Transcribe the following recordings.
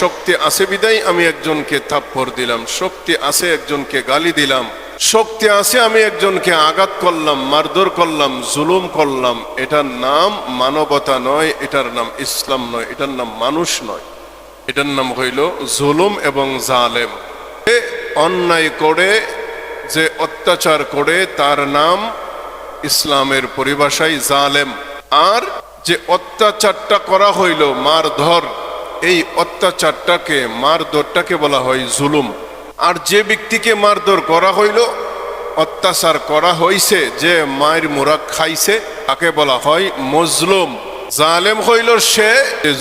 শক্তি আছে বিদায় আমি একজনকে থাপ্পড় দিলাম, শক্তি আছে একজনকে গালি দিলাম, শক্তি আছে আমি একজনকে আঘাত করলাম, মারধর করলাম, জুলুম করলাম। এটার নাম মানবতা নয়, এটার নাম ইসলাম নয়, এটার নাম মানুষ নয়, এটার নাম হইল জুলুম এবং জালেম। অন্যায় করে যে অত্যাচার করে তার নাম ইসলামের পরিভাষায় জালেম। আর যে অত্যাচারটা করা হইল মারধর, এই অত্যাচারটাকে মারধরটাকে বলা হয় জুলুম। আর যে ব্যক্তিকে মারধর করা হইল, অত্যাচার করা হইছে, যে মায়ের মোরা খাইছে, তাকে বলা হয় মজলুম। জালেম হইল সে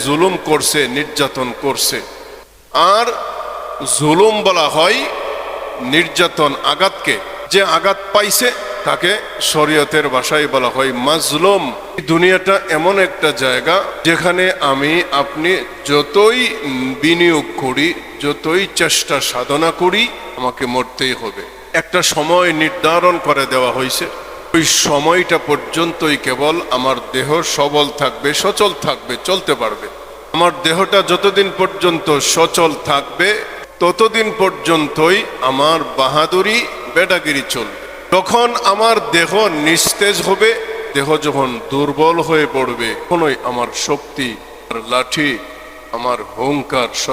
জুলুম করছে, নির্যাতন করছে। আর জুলুম বলা হয় নির্যাতন আঘাতকে, যে আঘাত পাইছে তাকে শরীয়তের ভাষায় বলা হয় মাজলুম। দুনিয়াটা এমন একটা জায়গা যেখানে আমি আপনি যতই বিনিয়োগ করি, যতই চেষ্টা সাধনা করি, আমাকে মরতেই হবে। একটা সময় নির্ধারণ করে দেওয়া হয়েছে, ওই সময়টা পর্যন্তই কেবল আমার দেহ সবল থাকবে, সচল থাকবে, চলতে পারবে। আমার দেহটা যতদিন পর্যন্ত সচল থাকবে ততদিন পর্যন্তই আমার বাহাদুরি বেটাগিরি চলবে। তখন আমার দেহ নিস্তেজ হবে, দেহ যখন দুর্বল হয়ে পড়বে তখনই আমার শক্তি, লাঠি, আমার হুঙ্কার